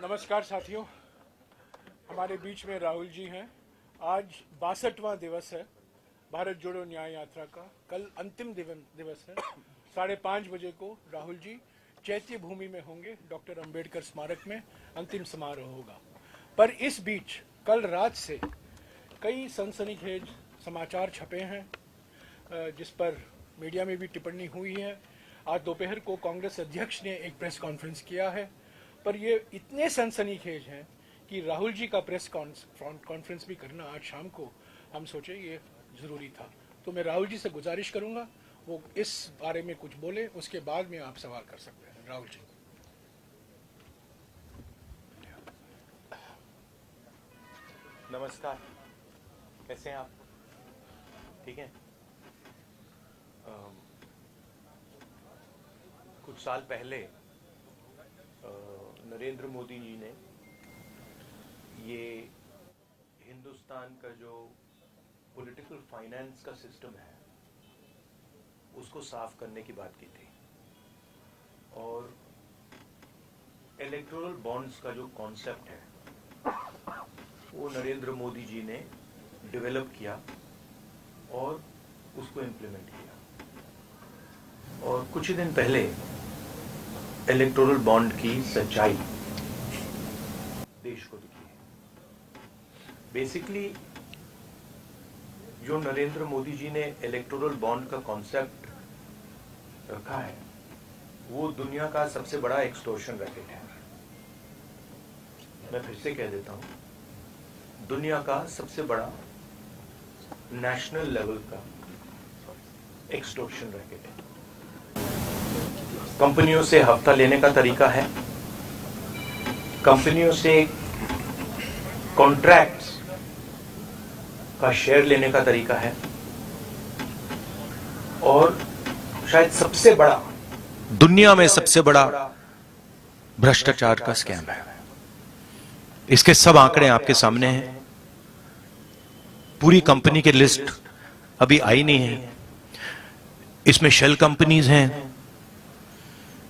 नमस्कार साथियों, हमारे बीच में राहुल जी हैं। आज 62वां दिवस है भारत जोड़ो न्याय यात्रा का। कल अंतिम दिवस है। 5:30 बजे को राहुल जी चैत्य भूमि में होंगे। डॉक्टर अंबेडकर स्मारक में अंतिम समारोह होगा। पर इस बीच कल रात से कई सनसनीखेज समाचार छपे हैं जिस पर मीडिया में भी टिप्पणी हुई है। आज दोपहर को कांग्रेस अध्यक्ष ने एक प्रेस कॉन्फ्रेंस किया है, पर ये इतने सनसनीखेज हैं कि राहुल जी का प्रेस कॉन्फ्रेंस भी करना आज शाम को हम सोचे ये जरूरी था। तो मैं राहुल जी से गुजारिश करूंगा वो इस बारे में कुछ बोले, उसके बाद में आप सवाल कर सकते हैं। राहुल जी। नमस्कार, कैसे हैं आप? ठीक है। कुछ साल पहले नरेंद्र मोदी जी ने ये हिंदुस्तान का जो पॉलिटिकल फाइनेंस का सिस्टम है उसको साफ करने की बात की थी, और इलेक्टोरल बॉन्ड्स का जो कॉन्सेप्ट है वो नरेंद्र मोदी जी ने डेवलप किया और उसको इम्प्लीमेंट किया। और कुछ ही दिन पहले इलेक्टोरल बॉन्ड की सच्चाई देश को दिखी है। बेसिकली जो नरेंद्र मोदी जी ने इलेक्टोरल बॉन्ड का कॉन्सेप्ट रखा है वो दुनिया का सबसे बड़ा एक्सटॉर्शन रैकेट है। मैं फिर से कह देता हूं, दुनिया का सबसे बड़ा नेशनल लेवल का एक्सटॉर्शन रैकेट है। कंपनियों से हफ्ता लेने का तरीका है, कंपनियों से कॉन्ट्रैक्ट्स का शेयर लेने का तरीका है, और शायद सबसे बड़ा, दुनिया में सबसे बड़ा भ्रष्टाचार का स्कैम है। इसके सब आंकड़े आपके सामने हैं। पूरी कंपनी की लिस्ट अभी आई नहीं है। इसमें शेल कंपनीज हैं,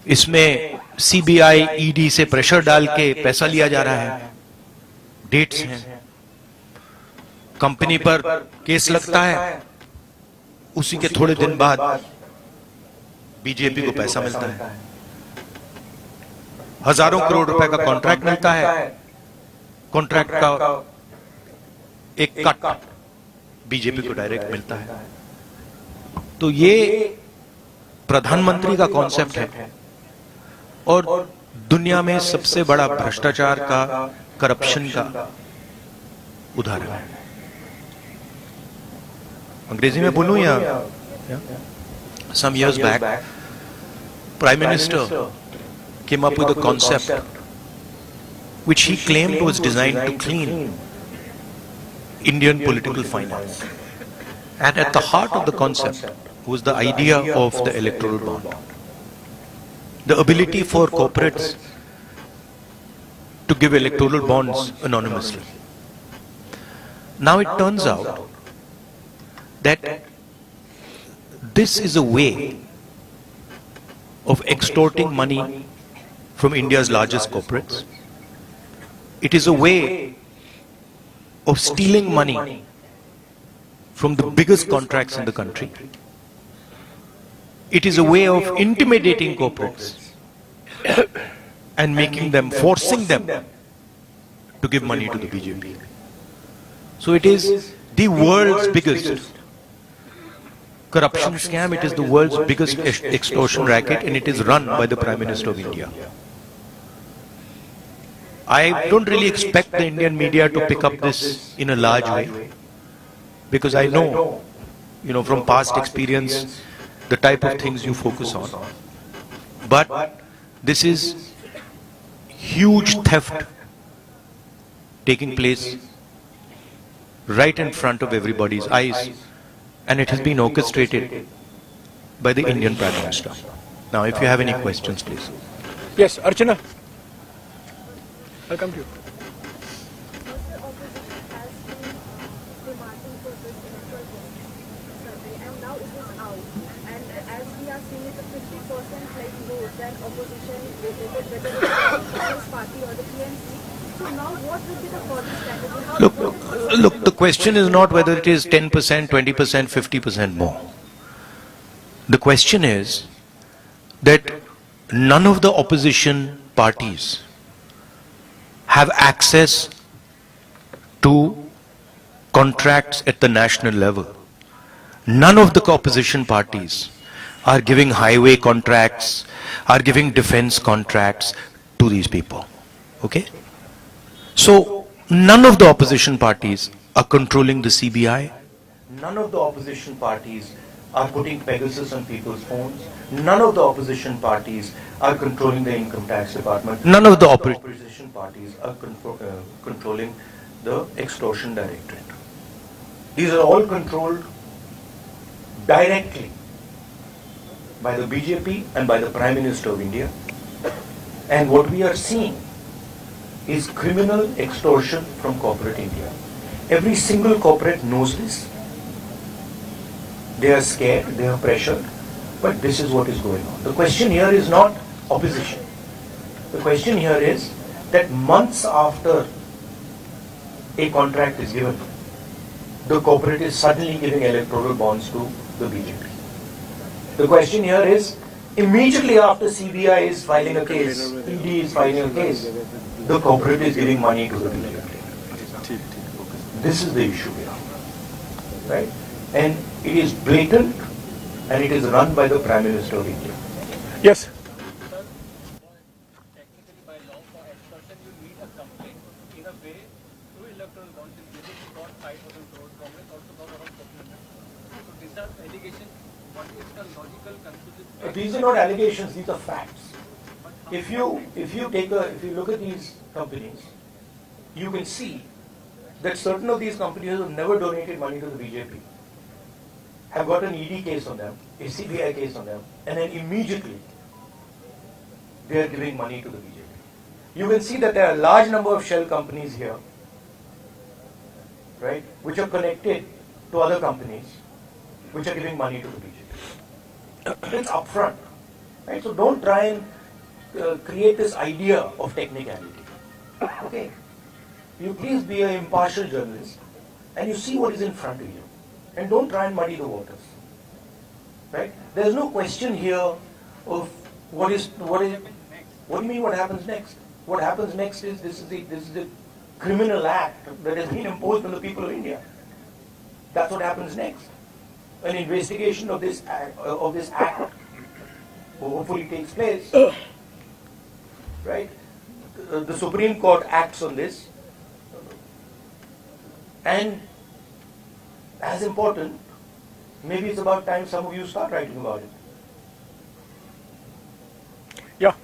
इसमें सीबीआई ईडी से प्रेशर डाल के पैसा लिया जा रहा है, डेट्स हैं, कंपनी पर केस लगता है, उसी के थोड़े दिन बाद बीजेपी को पैसा मिलता है, हजारों करोड़ रुपए का कॉन्ट्रैक्ट मिलता है, कॉन्ट्रैक्ट का एक कट बीजेपी को डायरेक्ट मिलता है। तो ये प्रधानमंत्री का कॉन्सेप्ट है और दुनिया में सबसे बड़ा भ्रष्टाचार का, करप्शन का उदाहरण है। अंग्रेजी में बोलूं या some years back prime minister came up with a concept which he claimed was designed to clean Indian political finance, and at the heart of the concept was the idea of the electoral bond, the ability for corporates to give electoral bonds anonymously. Now it turns out that this is a way of extorting money from India's largest corporates. It is a way of stealing money from the biggest contracts in the country. It is a way of intimidating corporates and making them, forcing them to give money to the BJP. So it is the world's biggest corruption scam. It is the world's biggest extortion racket, and it is run by the Prime Minister of India. I don't really expect the Indian media to pick up this in a large way, because I know, from past experience, the type of things you focus on. But this is huge theft taking place right in front of everybody's eyes, and it has been orchestrated by the Indian Prime Minister. Now, if you have any questions, please. Yes, Archana. I'll come to you. And now it is out, and as we are seeing, it's a 50% like vote, then opposition opposition related, whether it is the People's Party or the PNC. So now what will be the further strategy? Look, the question is not whether it is 10%, 20%, 50% more. The question is that none of the opposition parties have access to contracts at the national level. None of the opposition parties are giving highway contracts, are giving defense contracts to these people. Okay? So, none of the opposition parties are controlling the CBI. None of the opposition parties are putting Pegasus on people's phones. None of the opposition parties are controlling the income tax department. None of the opposition parties are controlling the extortion directorate. These are all controlled directly by the BJP and by the Prime Minister of India. And what we are seeing is criminal extortion from corporate India. Every single corporate knows this. They are scared, they are pressured, but this is what is going on. The question here is not opposition. The question here is that months after a contract is given, the corporate is suddenly giving electoral bonds to the BJP. The question here is, immediately after CBI is filing a case, ED is filing a case, the corporate is giving money to the BJP. This is the issue here. Right? And it is blatant and it is run by the Prime Minister of India. Yes. Technically, by law for extortion, you need a complaint. In a way, through electoral bonds, in BJP got 5,000 crores, Congress also got around 1,400. So these are allegations. What is the logical conclusion? These are not allegations, these are facts. If you look at these companies, you can see that certain of these companies have never donated money to the BJP, have got an ED case on them, a CBI case on them, and then immediately they are giving money to the BJP. You can see that there are a large number of shell companies here, right, which are connected to other companies, which are giving money to the BJP. It's upfront, right? So don't try and create this idea of technicality. Okay, you please be an impartial journalist, and you see what is in front of you, and don't try and muddy the waters. Right? There is no question here of what do you mean what happens next? What happens next is this is the criminal act that has been imposed on the people of India. That's what happens next. An investigation of this act hopefully takes place. Right? The Supreme Court acts on this, and as important, maybe it's about time some of you start writing about it. Yeah.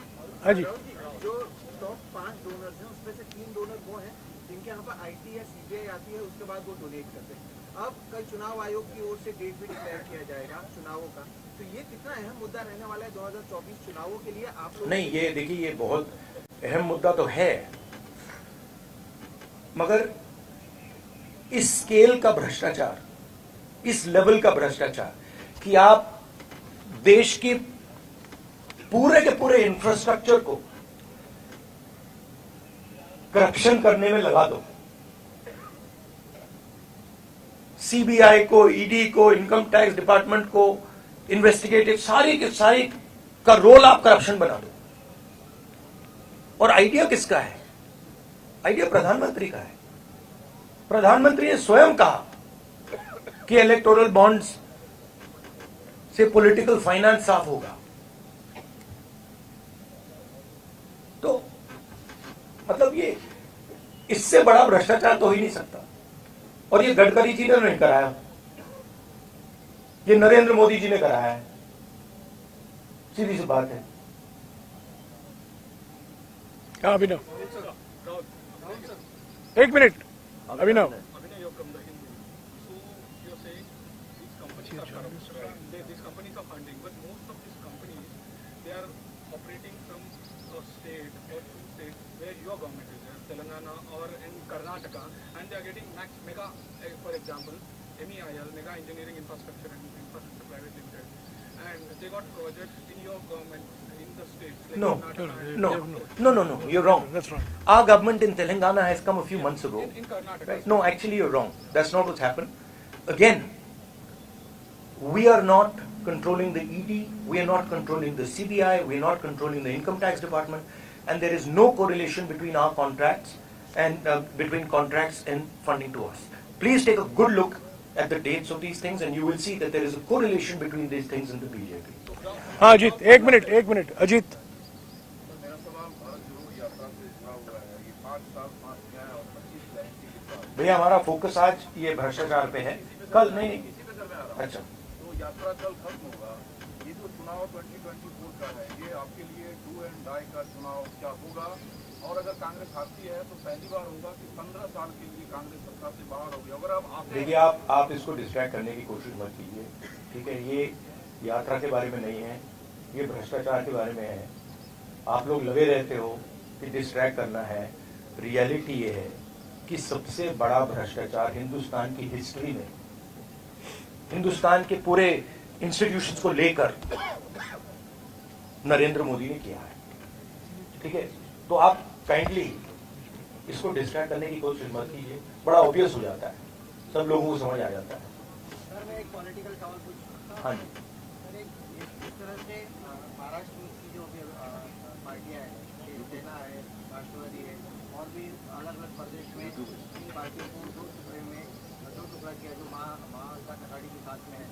हाँ जी. जो top 5 donors हैं उसमें से 3 donor वो हैं जिनके यहाँ पर आईटी या सीबीआई आती है, उसके बाद वो डोनेट करते हैं। अब कल चुनाव आयोग की ओर से डेट भी डिक्लेयर किया जाएगा चुनावों का, तो ये कितना अहम मुद्दा रहने वाला है 2024 चुनावों के लिए आप लोग? नहीं, ये देखिए, ये बहुत अहम मुद्दा तो है, मगर इस स्केल का भ्रष्टाचार, इस लेवल का भ्रष्टाचार कि आप देश की पूरे के पूरे इंफ्रास्ट्रक्चर को करप्शन करने में लगा दो, सीबीआई को, ईडी को, इनकम टैक्स डिपार्टमेंट को, इन्वेस्टिगेटिव सारी के सारी का रोल आप करप्शन बना दो। और आइडिया किसका है? आइडिया प्रधानमंत्री का है। प्रधानमंत्री ने स्वयं कहा कि इलेक्टोरल बॉन्ड्स से पॉलिटिकल फाइनेंस साफ होगा। तो मतलब ये इससे बड़ा भ्रष्टाचार तो हो ही नहीं सकता। और ये गडकरी जी ने नहीं कराया, ये नरेंद्र मोदी जी ने कराया है, सीधी सी बात है। हाँ अभिनव, एक minute Abhinav. These companies are funding, but most of these companies, they are operating from a state or two states where your government is there, Telangana or in Karnataka, and they are getting mega, for example, MEIL, Mega Engineering Infrastructure and Infrastructure Private Limited, and they got projects in your government, in the states? Like No, Karnataka no, you're wrong. That's wrong. Our government in Telangana has come a few months ago. in Karnataka. Right? No, actually you're wrong. That's not what's happened. Again, we are not controlling the ED, we are not controlling the CBI, we are not controlling the income tax department, and there is no correlation between our contracts and between contracts and funding to us. Please take a good look at the dates of these things and you will see that there is a correlation between these things in the BJP. हाँ अजीत, एक minute Ajit. मेरा सवाल भारत जोड़ो यात्रा से जुड़ा हुआ है। ये 5 साल 5 न्याय और 25 गारंटी के साथ भैया हमारा फोकस आज ये भ्रष्टाचार पे है, कल नहीं। इसी पे करने आ रहा हूँ। अच्छा, तो यात्रा कल खत्म होगा। ये जो चुनाव 2024 का है, ये आपके लिए डू एंड डाई का चुनाव क्या होगा? और अगर कांग्रेस हारती है तो पहली बार होगा कि 15 साल के लिए कांग्रेस सरकार से बाहर होगी। अगर आप देखिए आप इसको डिस्ट्रैक्ट करने की कोशिश मत कीजिए, ठीक है? ये यात्रा के बारे में नहीं है, ये भ्रष्टाचार के बारे में है। आप लोग लगे रहते हो कि डिस्ट्रैक्ट करना है। रियलिटी ये है कि सबसे बड़ा भ्रष्टाचार हिंदुस्तान की हिस्ट्री में, हिंदुस्तान के पूरे इंस्टीट्यूशंस को लेकर नरेंद्र मोदी ने किया है, ठीक है? तो आप काइंडली इसको डिस्ट्रैक्ट करने की कोशिश मत कीजिए, बड़ा ऑब्वियस हो जाता है, सब लोगों को समझ आ जाता है। सर मैं एक पॉलिटिकल सवाल पूछ सकता हूं? हाँ जी। सर इस तरह से महाराष्ट्र की जो भी पार्टियां हैं, शिवसेना है, राष्ट्रवादी है, और भी अलग अलग प्रदेश में इन पार्टियों को दो टुकड़ा किया जो महाविकास आघाड़ी के साथ में है,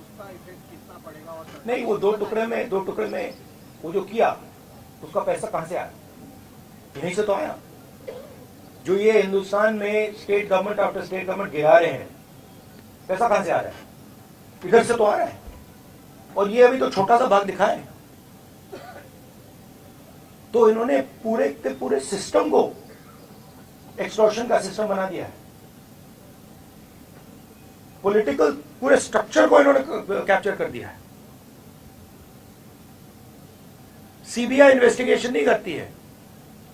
उसका इफेक्ट कितना पड़ेगा? और नहीं, वो दो टुकड़े में वो जो किया उसका पैसा कहां से आया? यहीं से तो आया। जो ये हिंदुस्तान में state government after state government गिरा रहे हैं, पैसा कहां से आ रहा है? इधर से तो आ रहा है। और ये अभी तो छोटा सा भाग दिखा है। तो इन्होंने पूरे के पूरे सिस्टम को एक्सटॉर्शन का सिस्टम बना दिया है। पॉलिटिकल पूरे स्ट्रक्चर को इन्होंने कैप्चर कर दिया है। सीबीआई इन्वेस्टिगेशन नहीं करती है,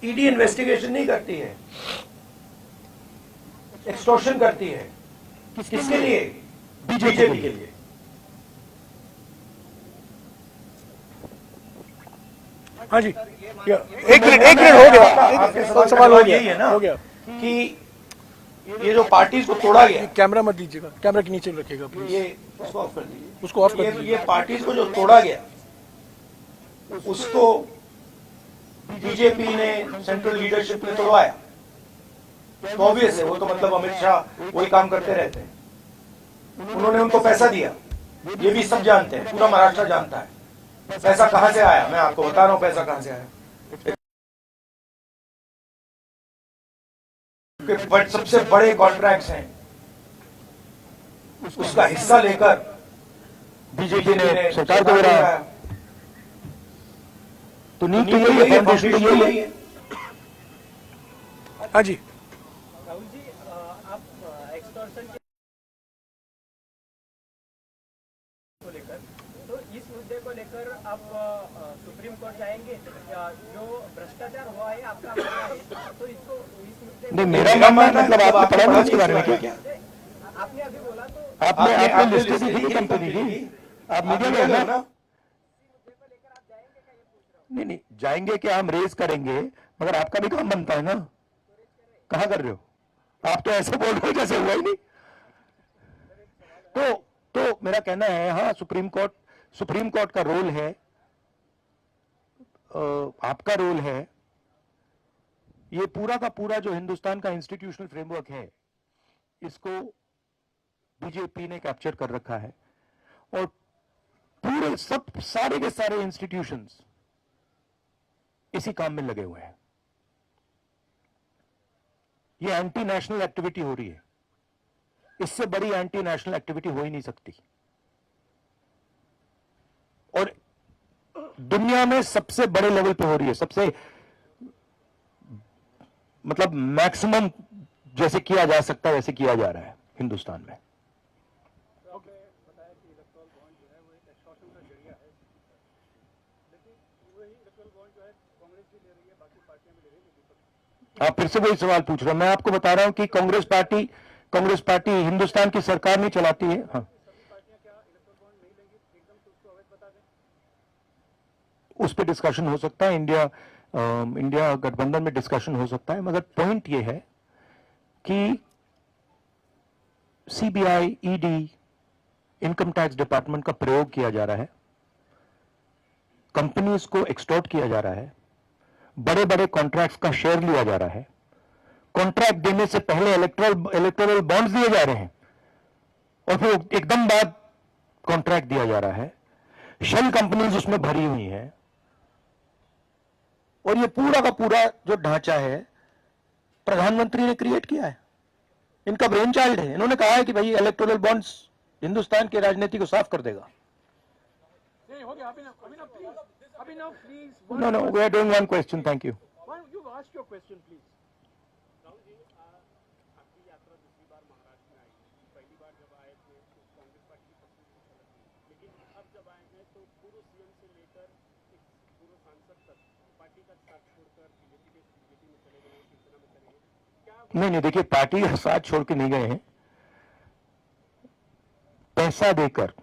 ईडी इन्वेस्टिगेशन नहीं करती है, एक्सटॉर्शन करती है। किसके लिए? बीजेपी के लिए। हाँ जी, एक मिनट हो गया। आपके एक सवाल हो गया, यही है ना हो गया। कि ये जो पार्टीज को तोड़ा गया, कैमरा मत दीजिएगा, कैमरा के नीचे रखिएगा प्लीज। ये उसको ऑफ कर दीजिए, उसको ऑफ कर दीजिए। ये पार्टीज को जो तोड़ा गया उसको बीजेपी ने, सेंट्रल लीडरशिप ने तोड़वाया। तो ऑब्वियस है, वो तो मतलब अमित शाह वही काम करते रहते हैं। उन्होंने उनको पैसा दिया, ये भी सब जानते हैं, पूरा महाराष्ट्र जानता है पैसा कहां से आया। मैं आपको बता रहा हूं पैसा कहां से आया। बट सबसे बड़े कॉन्ट्रैक्ट्स हैं, उसका हिस्सा लेकर बीजेपी ने सरकार को गिराया। तो नींव तो यही है, फाउंडेशन तो यही है। हाँ जी, राहुल जी, आप एक्सटॉर्शन को लेकर, तो इस मुद्दे को लेकर आप सुप्रीम कोर्ट जाएंगे? जो भ्रष्टाचार हुआ है आपका मानना है, तो इसको इस मुद्दे नहीं, मेरा मानना मतलब आपने पढ़ा नहीं इसके बारे में क्या? आपने अभी बोला तो आपने लिस्ट दी थी कंपनी की, आप मीडिया में हो ना? नहीं, जाएंगे क्या, हम रेज करेंगे, मगर आपका भी काम बनता है ना। कहां कर रहे हो आप? तो ऐसे बोल रहे हो जैसे हुआ ही नहीं। तो मेरा कहना है, हाँ सुप्रीम कोर्ट का रोल है, आपका रोल है। ये पूरा का पूरा जो हिंदुस्तान का इंस्टीट्यूशनल फ्रेमवर्क है, इसको बीजेपी ने कैप्चर कर रखा है। और पूरे सारे के सारे इंस्टीट्यूशंस इसी काम में लगे हुए हैं। ये एंटी नेशनल एक्टिविटी हो रही है, इससे बड़ी एंटी नेशनल एक्टिविटी हो ही नहीं सकती। और दुनिया में सबसे बड़े लेवल पे हो रही है, सबसे मतलब मैक्सिमम जैसे किया जा सकता है वैसे किया जा रहा है हिंदुस्तान में। आप फिर से वही सवाल पूछ रहे हो। मैं आपको बता रहा हूं कि कांग्रेस पार्टी हिंदुस्तान की सरकार नहीं चलाती है। हाँ, उस पर डिस्कशन हो सकता है, इंडिया गठबंधन में डिस्कशन हो सकता है, मगर पॉइंट ये है कि CBI, ED, income tax department का प्रयोग किया जा रहा है, कंपनीज को एक्सटॉर्ट किया जा रहा है, बड़े बड़े कॉन्ट्रैक्ट्स का शेयर लिया जा रहा है, कॉन्ट्रैक्ट देने से पहले इलेक्टोरल बॉन्ड्स दिए जा रहे हैं और फिर एकदम बाद कॉन्ट्रैक्ट दिया जा रहा है, शेल कंपनीज उसमें भरी हुई हैं, और ये पूरा का पूरा जो ढांचा है प्रधानमंत्री ने क्रिएट किया है, इनका ब्रेन चाइल्ड है। इन्होंने कहा है कि भाई इलेक्टोरल बॉन्ड्स हिंदुस्तान की राजनीति को साफ कर देगा। नहीं हो गया, Abhinav please, no we are doing one question, thank you. You ask your question please. नहीं, देखिए पार्टी का साथ छोड़ के नहीं गए हैं, पैसा देकर,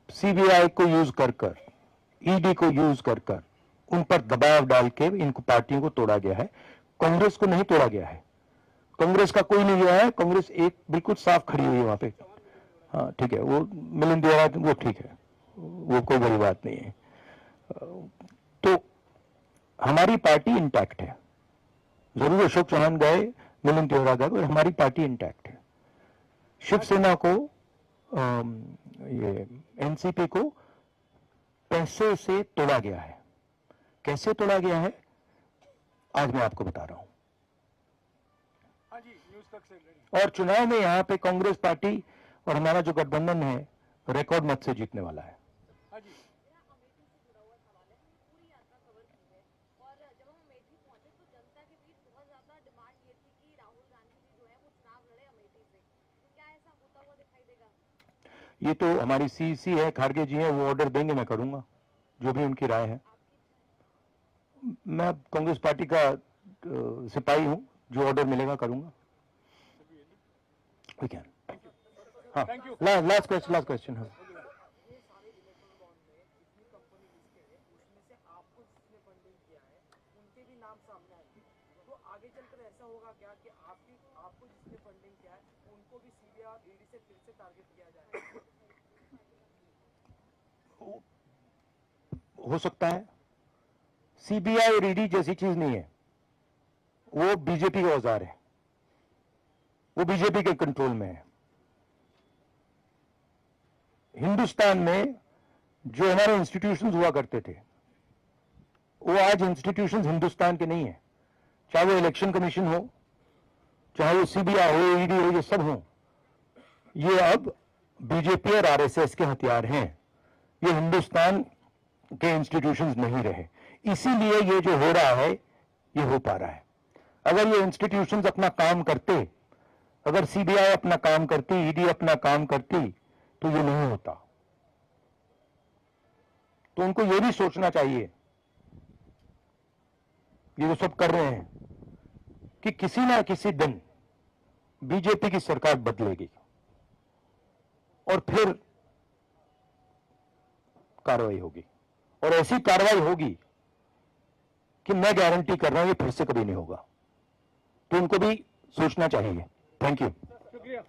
सीबीआई को यूज कर कर, ईडी को यूज कर कर उन पर दबाव डाल के इनको पार्टियों को तोड़ा गया है। कांग्रेस को नहीं तोड़ा गया है, कांग्रेस का कोई नहीं गया है, कांग्रेस एक बिल्कुल साफ खड़ी हुई है वहां पे। हाँ ठीक है, वो मिलिंद देवरा वो ठीक है, वो कोई बड़ी बात नहीं है। तो हमारी पार्टी इंटैक्ट है, जरूर अशोक चौहान गए, मिलिंद देवरा गए, और हमारी पार्टी इंटैक्ट है। शिवसेना को, ये एनसीपी को पैसे से तोड़ा गया है। कैसे तोड़ा गया है आज मैं आपको बता रहा हूं। हाँ जी, न्यूज तक से रेडी। और चुनाव में यहां पे कांग्रेस पार्टी और हमारा जो गठबंधन है रिकॉर्ड मत से जीतने वाला है। हाँ जी, ये तो हमारी सीसी है, खारगे जी हैं, वो ऑर्डर देंगे, मैं करूंगा जो भी उनकी राय है। मैं कांग्रेस पार्टी का सिपाही हूं, जो ऑर्डर मिलेगा करूंगा। We can. हाँ, लास्ट क्वेश्चन। हाँ, आगे चलकर ऐसा होगा क्या कि आपको जिसने फंडिंग किया है उनको भी सीबीआई और ईडी से फिर से टारगेट किया जाए? हो सकता है। सीबीआई और ईडी जैसी चीज नहीं है, वो बीजेपी का औजार है, वो बीजेपी के कंट्रोल में है। हिंदुस्तान में जो हमारे इंस्टीट्यूशंस हुआ करते थे, वो आज इंस्टीट्यूशंस हिंदुस्तान के नहीं है। चाहे वो इलेक्शन कमीशन हो, चाहे वो सीबीआई हो, ईडी हो, ये सब हो, ये अब बीजेपी और आरएसएस के हथियार हैं। ये हिंदुस्तान के इंस्टीट्यूशंस नहीं रहे, इसीलिए ये जो हो रहा है ये हो पा रहा है। अगर ये इंस्टीट्यूशंस अपना काम करते, अगर सीबीआई अपना काम करती, ईडी अपना काम करती, तो ये नहीं होता। तो उनको ये भी सोचना चाहिए, ये जो सब कर रहे हैं, कि किसी ना किसी दिन बीजेपी की सरकार बदलेगी और फिर कार्रवाई होगी, और ऐसी कार्रवाई होगी कि मैं गारंटी कर रहा हूं ये फिर से कभी नहीं होगा। तो उनको भी सोचना चाहिए। Thank you. शुक्रिया।